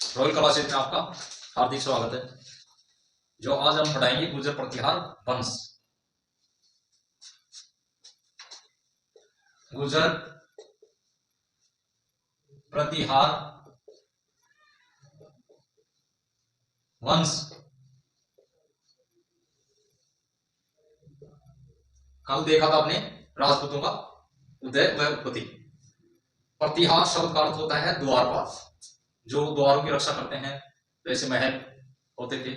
Royal classes में आपका हार्दिक स्वागत है। जो आज हम पढ़ाएंगे गुर्जर प्रतिहार वंश। गुर्जर प्रतिहार वंश कल देखा था आपने राजपूतों का उदय व उत्पत्ति। प्रतिहार शब्द का अर्थ होता है द्वारपाल, जो द्वारों की रक्षा करते हैं। जैसे महल होते थे,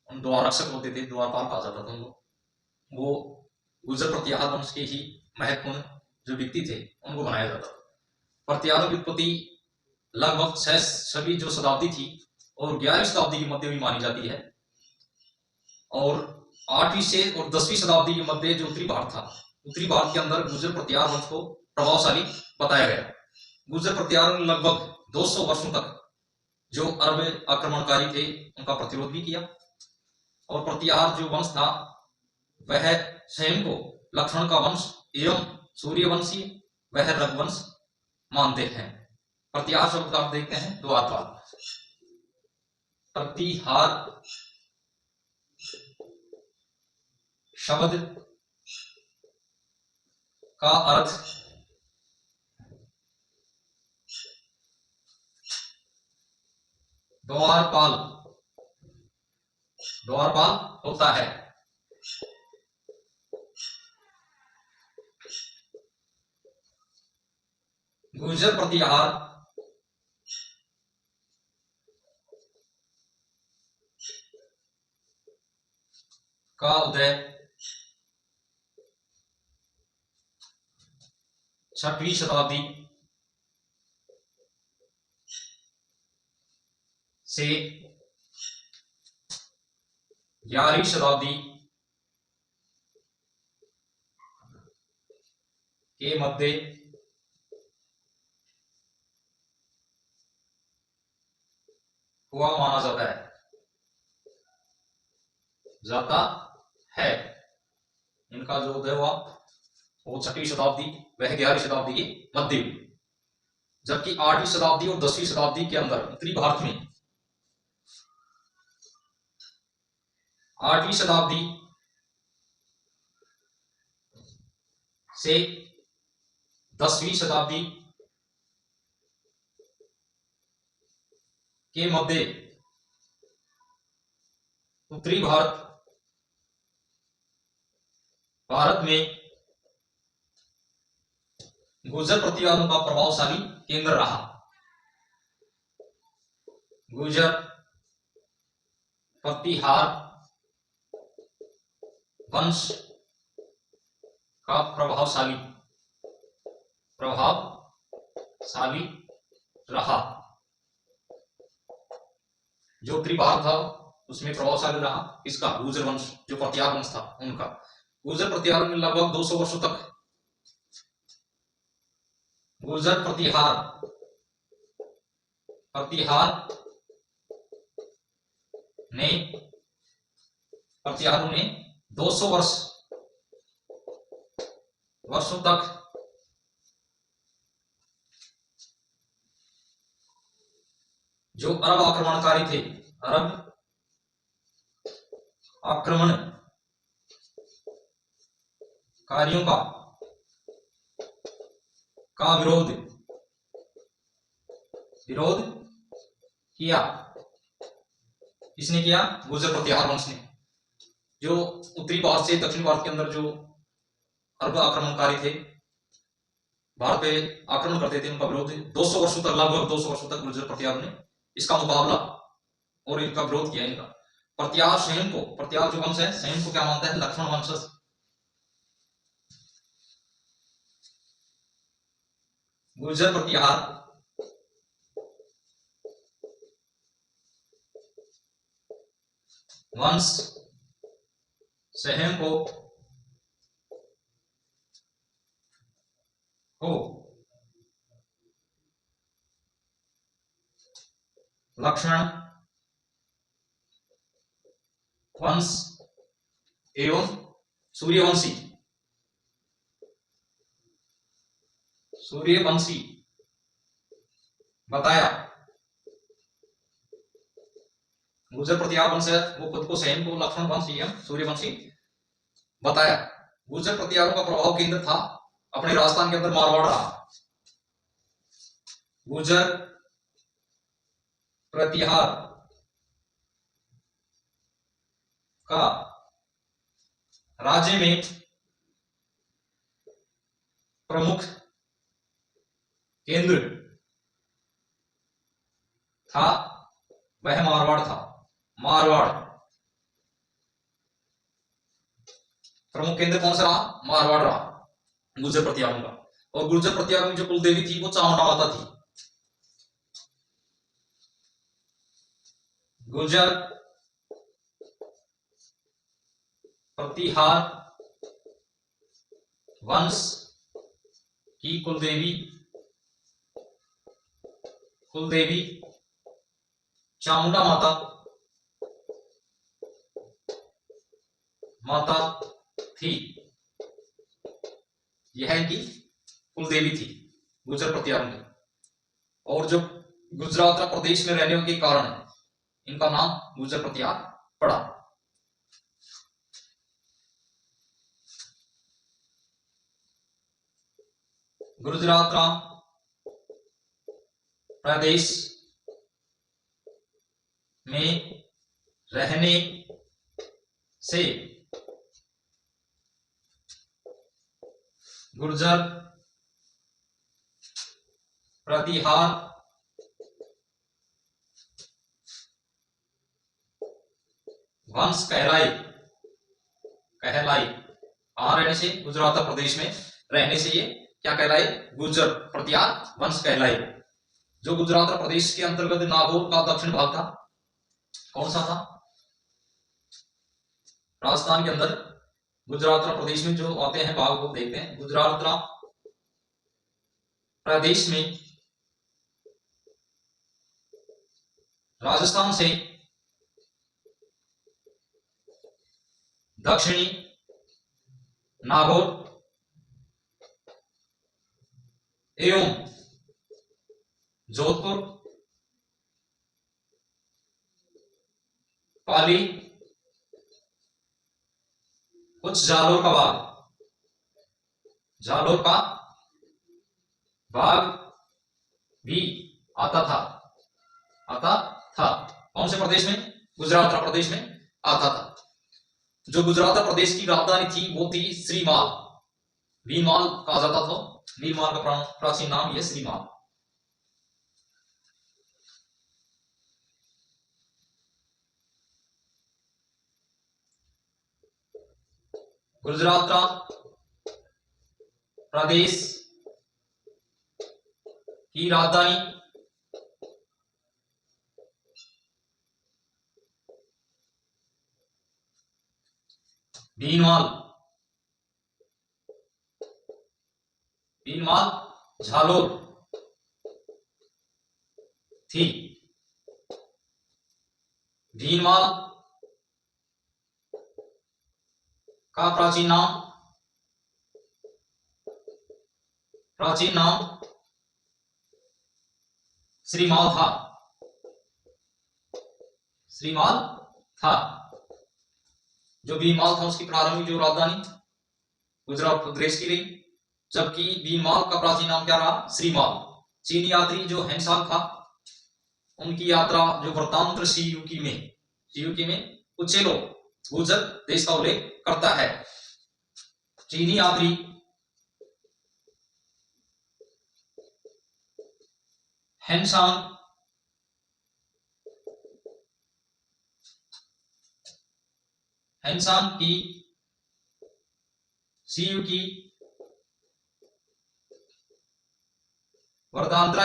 उन द्वार रक्षक होते थे, द्वारपाल कहा जाता था उनको। वो गुर्जर प्रतिहार वंश के ही महत्वपूर्ण जो व्यक्ति थे उनको बनाया जाता था। प्रतिहारों की उत्पत्ति लगभग 6वीं जो शताब्दी थी और 11वीं शताब्दी के मध्य में मानी जाती है, और 8वीं से और 10वीं शताब्दी के मध्य जो उत्तरी भारत था, उत्तरी भारत के अंदर गुर्जर प्रतिहार वंश को प्रभावशाली बताया गया। गुर्जर प्रतिहार ने लगभग 200 वर्षों तक जो अरब आक्रमणकारी थे उनका प्रतिरोध भी किया, और प्रतिहार जो वंश था वह स्वयं को लक्ष्मण का वंश एवं सूर्यवंशी वह रघुवंश मानते हैं। प्रतिहार शब्द का आप देखते हैं द्वारपाल। प्रतिहार शब्द का अर्थ द्वारपाल होता है। गुर्जर प्रतिहार का उदय 6वीं शताब्दी से 11वीं शताब्दी के मध्य हुआ माना जाता है। इनका जो उदय हुआ वो 6वीं शताब्दी वह 11वीं शताब्दी के मध्य हुई, जबकि 8वीं शताब्दी और 10वीं शताब्दी के अंदर उत्तरी भारत में 8वीं शताब्दी से 10वीं शताब्दी के मध्य उत्तरी भारत में गुर्जर प्रतिहारों का प्रभावशाली केंद्र रहा। गुर्जर प्रतिहार वंश का प्रभावशाली रहा। जो उत्तरी भारत था उसमें प्रभावशाली रहा इसका गुर्जर वंश, जो प्रतिहार वंश था उनका। गुर्जर प्रतिहार में लगभग 200 वर्षों तक गुर्जर प्रतिहारों ने 200 वर्षों तक जो अरब आक्रमणकारी थे, अरब आक्रमणकारियों का विरोध किया। किसने किया? गुर्जर प्रतिहार वंश ने। जो उत्तरी भारत से दक्षिण भारत के अंदर जो अरब आक्रमणकारी थे, भारत पे आक्रमण करते थे, उनका विरोध 200 वर्षों तक, लगभग 200 वर्षों तक गुर्जर प्रतिहार ने इसका मुकाबला और इनका विरोध किया। इनका प्रतिहार स्वयं को, प्रतिहार जो वंश है स्वयं को क्या मानता है? लक्ष्मण वंशज। गुर्जर प्रतिहार वंश स्वयं को लक्ष्मण वंश एवं सूर्यवंशी बताया। गुर्जर प्रतिहार वंश है वो खुद को स्वयं को लक्ष्मण वंश एवं सूर्यवंशी बताया। गुर्जर प्रतिहारों का प्रभाव केंद्र था अपने राजस्थान के अंदर मारवाड़ रहा। गुर्जर प्रतिहार का राज्य में प्रमुख केंद्र था वह मारवाड़ था। मारवाड़ प्रमुख केंद्र कौन सा रहा? मारवाड़ रहा गुर्जर प्रतिहारों का। और गुर्जर प्रतिहारों में जो कुलदेवी थी वो चामुंडा माता थी। गुर्जर प्रतिहार वंश की कुलदेवी चामुंडा माता थी। यह इनकी कुलदेवी थी गुर्जर प्रतिहारों की। और जो गुजरात प्रदेश में रहने के कारण इनका नाम गुर्जर प्रतिहार पड़ा। गुजरात प्रदेश में रहने से गुर्जर प्रतिहार वंश कहलाई। कहां रहने से? गुजरात प्रदेश में रहने से ये क्या कहलाए? गुर्जर प्रतिहार वंश कहलाए। जो गुजरात प्रदेश के अंतर्गत नागौर का दक्षिण भाग था, कौन सा था? राजस्थान के अंदर गुजरात प्रदेश में जो आते हैं भाग वो देखते हैं। गुजरात प्रदेश में राजस्थान से दक्षिणी नागौर एवं जोधपुर, पाली, कुछ जालोर का भाग भी आता था। कौन से प्रदेश में? गुजरात प्रदेश में आता था। जो गुजरात प्रदेश की राजधानी थी वो थी श्रीमाल। भीनमाल कहा जाता था। भीनमाल का प्राचीन नाम यह श्रीमाल। गुजरात प्रदेश की राजधानी भीनमाल झालोर थी। भीनमाल का प्राचीन नाम श्रीमाल था। जो भीनमाल था उसकी प्रारंभिक जो राजधानी गुजरात प्रदेश की रही, जबकि भीनमाल का प्राचीन नाम क्या रहा? श्रीमाल। चीनी यात्री जो हेनसांग था उनकी यात्रा जो वृत्तांत्र सीयूकी में उचेलो गुर्जर देश का उल्लेख करता है। चीनी यात्री हेनसांग की सीयूकी वृत्तांत्र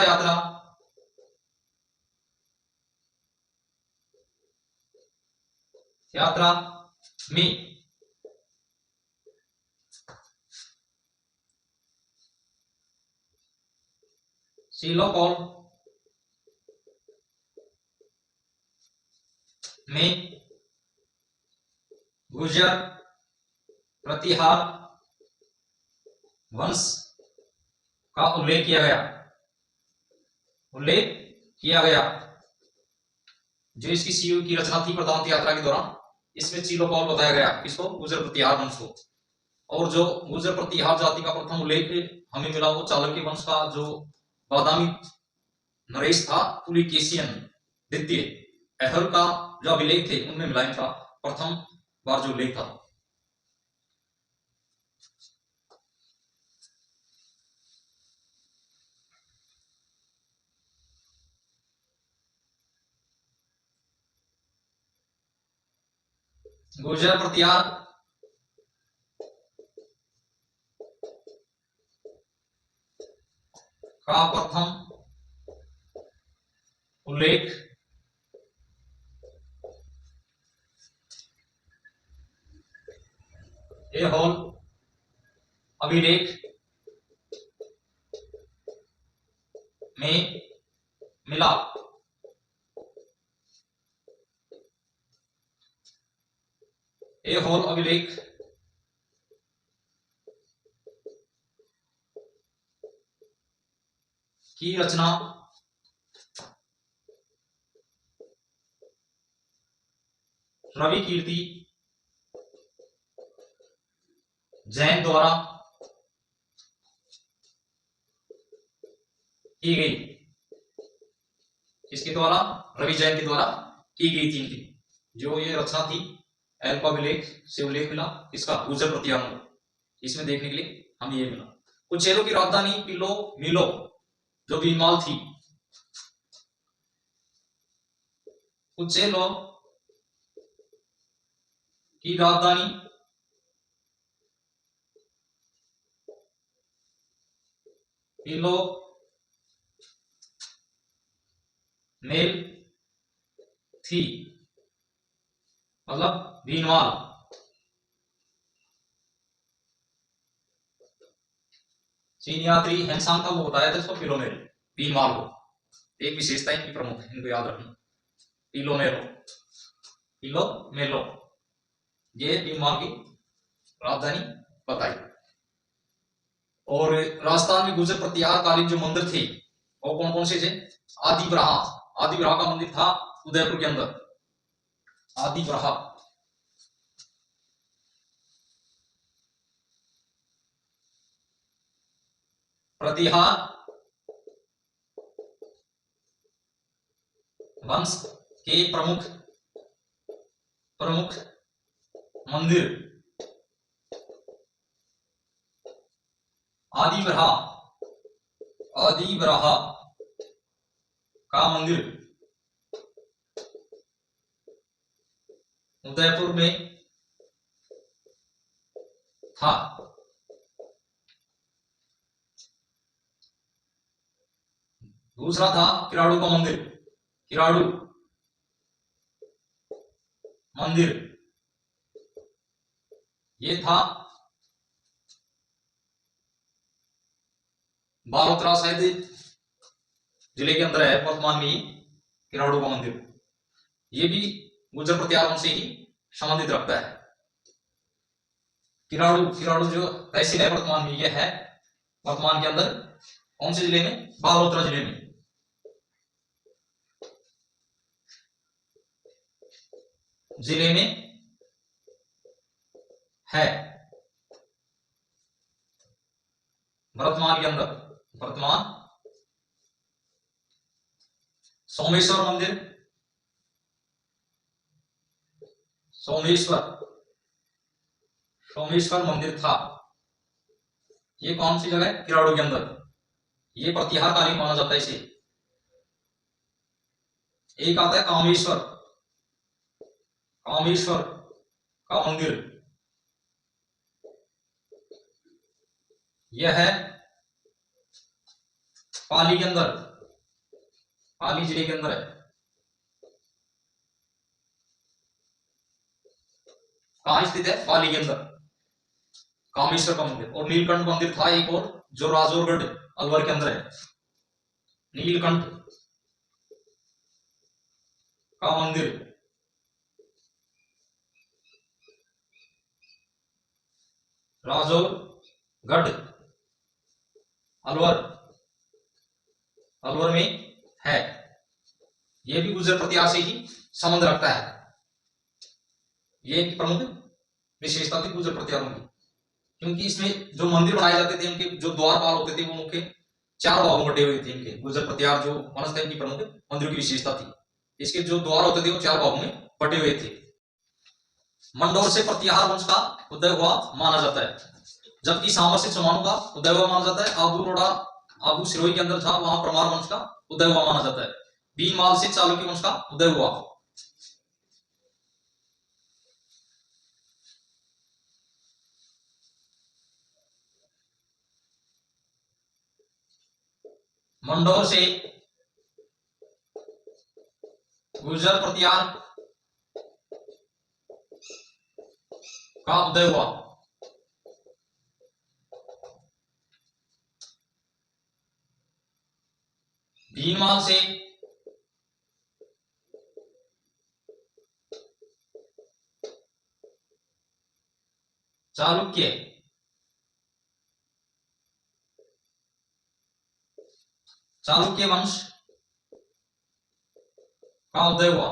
यात्रा में सिलोकॉल में गुर्जर प्रतिहार वंश का उल्लेख किया गया। जो इसकी सीयू की रचना थी प्रधान यात्रा के दौरान, इसमें चीलोपाल बताया गया, किसको, गुर्जर प्रतिहार वंश को। और जो गुर्जर प्रतिहार जाति का प्रथम उल्लेख हमें मिला वो चालुक्य वंश का जो बादामी नरेश था, पुलिकेशियन द्वितीय अहर का जो अभिलेख थे उनमें मिला इनका प्रथम बार जो उल्लेख था। गुर्जर प्रतिहार का प्रथम उल्लेख एहोल अभिलेख में मिला। एहोल अभिलेख की रचना रवि कीर्ति जैन द्वारा की गई। किसके द्वारा? रवि जैन के द्वारा की गई थी इनकी जो ये रचना थी। एल्पा अभिलेख से उल्लेख मिला इसका गुर्जर प्रतिहार, इसमें देखने के लिए हमें ये मिला। कुचेलो की राजधानी पिलो मिलो जो बीनमाल थी, कुचेलो की राजधानी पिलो मेल थी, मतलब बीनमाल। चीन यात्री हेनसांग का वो बताया था इसको फिलोमेरो बीनमाल को। एक विशेषता इनकी प्रमुख है, इनको याद रखना, फिलोमेरो फिलोमेरो ये बीनमाल की राजधानी बताई। और राजस्थान में गुर्जर प्रतिहार कालीन जो मंदिर थे वो कौन कौन से थे? आदिबराह का मंदिर था उदयपुर के अंदर। आदिबराह प्रतिहार वंश के प्रमुख मंदिर आदिबराह का मंदिर उदयपुर में था। दूसरा था किराड़ू का मंदिर। किराड़ू मंदिर ये था बालोतरा शायद जिले के अंदर है वर्तमान में किराड़ू का मंदिर। ये भी गुर्जर प्रतिहार वंश से ही संबंधित रखता है। किराड़ू जो तहसील है वर्तमान में, यह है वर्तमान के अंदर कौन से जिले में? बालोतरा जिले में। है वर्तमान के अंदर। वर्तमान सोमेश्वर मंदिर, सोमेश्वर मंदिर था। ये कौन सी जगह है? किराड़ू के अंदर। ये प्रतिहार कालीन माना जाता है इसे। एक आता है कामेश्वर का मंदिर, यह है पाली के अंदर, पाली जिले के अंदर है। कहां स्थित है? पाली के अंदर कामेश्वर का मंदिर। और नीलकंठ मंदिर था एक और जो राजौरगढ़ अलवर के अंदर है। नीलकंठ का मंदिर राजौरगढ़ अलवर में है। ये भी गुर्जर प्रतिहार से ही संबंध रखता है। ये इनकी प्रमुख विशेषता थी गुर्जर प्रतिहारों की, क्योंकि इसमें जो मंदिर बनाए जाते थे, उनके जो द्वारपाल होते थे वो मुख्य 4 भागों में बटे हुए थे। इनके गुर्जर प्रतिहार जो वंश थे, इनकी प्रमुख मंदिरों की विशेषता थी। इसके जो द्वार होते थे वो 4 भागों में बटे हुए थे। मंडोर से प्रतिहार वंश का उदय हुआ माना जाता है, जबकि सांबर से चौहानों का उदय हुआ माना जाता है। आबू रोड़ा आबू सिरोही के अंदर था, वहां परमार वंश का उदय हुआ माना जाता है। बीमाल से चालुक्य वंश का उदय हुआ। मंडोर से गुर्जर प्रतिहार का उदय हुआ। भीनमाल से चालुक्य चालुक्य वंश का उदय हुआ,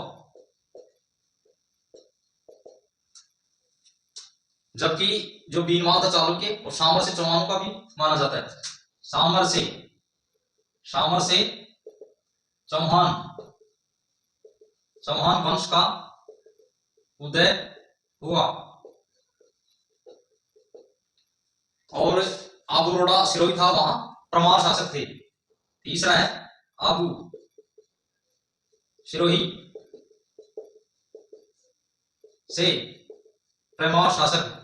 जबकि जो बीनमाल था चालुक्य और सांबर से चौहानों का भी माना जाता है। सांबर से चौहान वंश का उदय हुआ। और आबू रोड़ा सिरोही था, वहां परमार शासक थे। तीसरा है आबू सिरोही से परमार शासक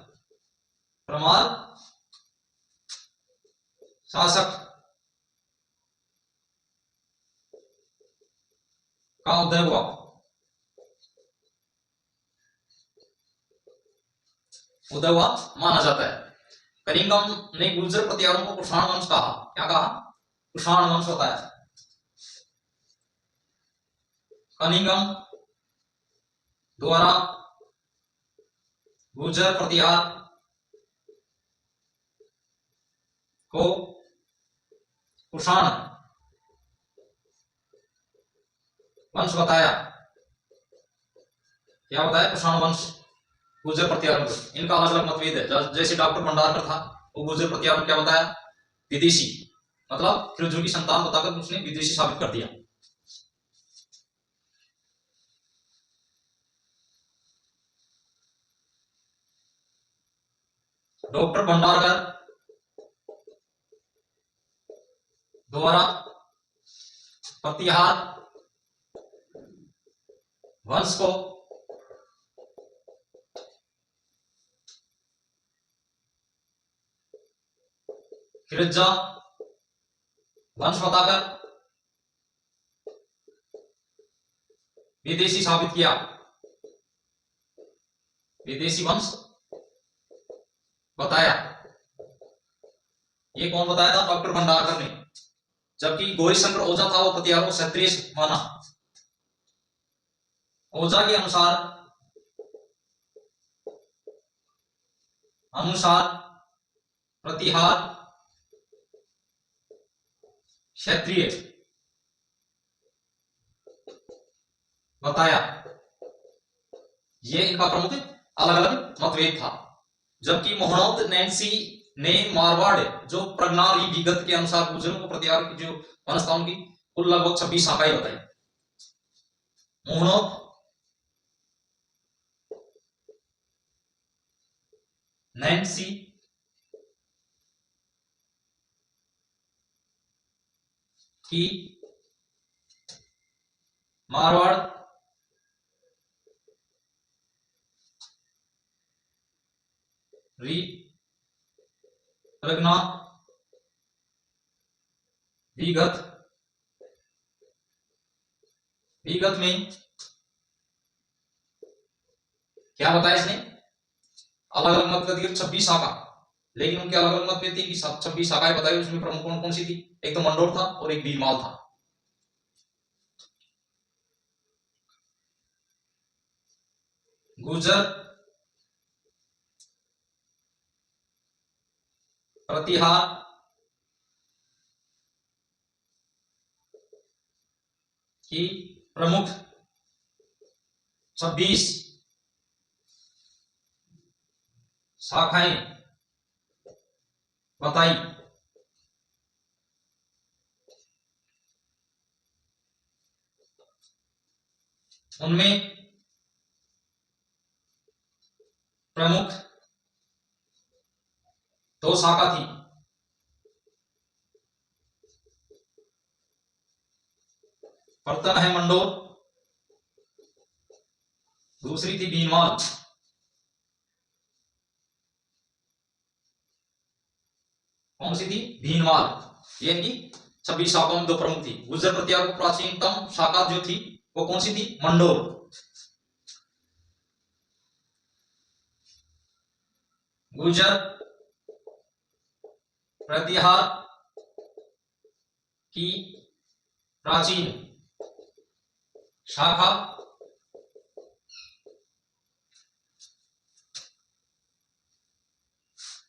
का उदय हुआ। माना जाता है। कलिंगम ने गुर्जर प्रतिहारों को कुषाण वंश कहा। क्या कहा? कुषाण वंश होता है। कलिंगम द्वारा गुर्जर प्रतिहार को कुषाण वंश बताया। क्या बताया? कुषाण वंश गुर्जर प्रतिहारों को। इनका अलग अलग मतभेद है। जैसे डॉक्टर भंडारकर था, वो गुर्जर प्रतिहार को क्या बताया? विदेशी, मतलब फिरोजों की संतान बताकर उसने विदेशी साबित कर दिया। डॉक्टर भंडारकर द्वारा प्रतिहार वंश को फिरोजा वंश बताकर विदेशी साबित किया। विदेशी वंश बताया। ये कौन बताया था? डॉक्टर भंडारकर ने। जबकि गौरीशंकर ओझा था, वो प्रतिहारों को क्षत्रिय माना। ओझा के अनुसार प्रतिहार क्षत्रिय बताया। ये इनका प्रमुख अलग अलग मतभेद था। जबकि मोहनोद नैन्सी ने मारवाड़ जो प्रज्ञारी विगत के अनुसार गुर्जरों को प्रतिहार की जो वंश था उनकी कुल लगभग 26 शाखाएं बताई। मोहनोद नैन्सी की मारवाड़ प्रज्ञा विगत में क्या बताया इसने? अलग अलग मत दिए 26 शाखा, लेकिन उनके अलग अलग मत थी कि 26 शाखाएं बताई। उसमें प्रमुख कौन कौन सी थी? एक तो मंडोर था और एक बीरमाल था। गुर्जर प्रतिहार की प्रमुख 26 शाखाएं बताई। उनमें प्रमुख 2 शाखा थी। प्रथम है मंडोर, दूसरी थी भीनमाल। कौन सी थी? भीनमाल। ये इनकी 26 शाखाओं में 2 प्रमुख थी। गुर्जर प्रतिहार की प्राचीनतम शाखा जो थी वो कौन सी थी? मंडोर। गुर्जर प्रतिहार की प्राचीन शाखा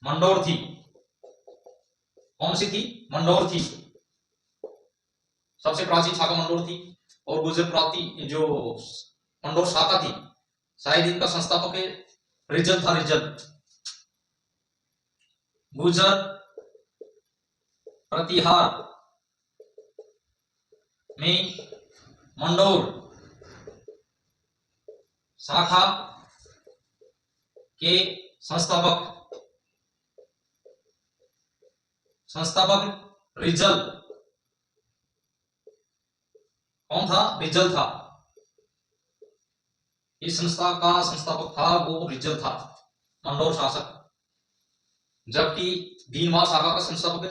मंडोर थी। कौन सी थी? मंडोर थी। सबसे प्राचीन शाखा मंडोर थी। और गुर्जर प्रांतीय जो मंडोर शाखा थी, शायद इनका संस्थापक रिजल था। रिजल। गुर्जर प्रतिहार में मंडोर शाखा के संस्थापक रिजल। कौन था? रिजल था। इस संस्था का संस्थापक था वो रिजल था, मंडोर शासक। जबकि भीनमाल शाखा का संस्थापक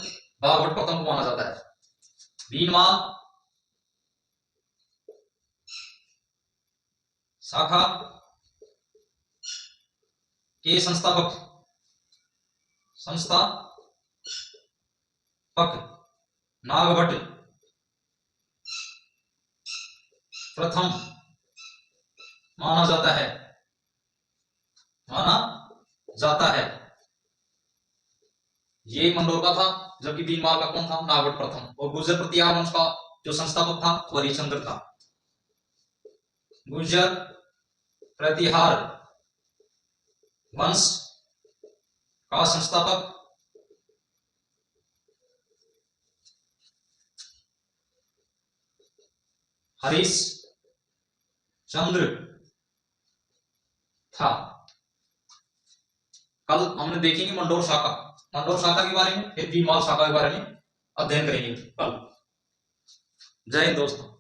बागभट्ट प्रथम को माना जाता है। भीनमाल शाखा के संस्थापक नागभट्ट प्रथम माना जाता है। ये मंडोर का था, जबकि भीनमाल का कौन था? नागभट्ट प्रथम। और गुर्जर प्रतिहार वंश का जो संस्थापक था वो हरिश्चंद्र था। गुर्जर प्रतिहार वंश का संस्थापक हरिश्चंद्र था। कल हमने देखेंगे मंडोर शाखा के बारे में, फिर भीनमाल शाखा के बारे में अध्ययन करेंगे कल। जय हिंद दोस्तों।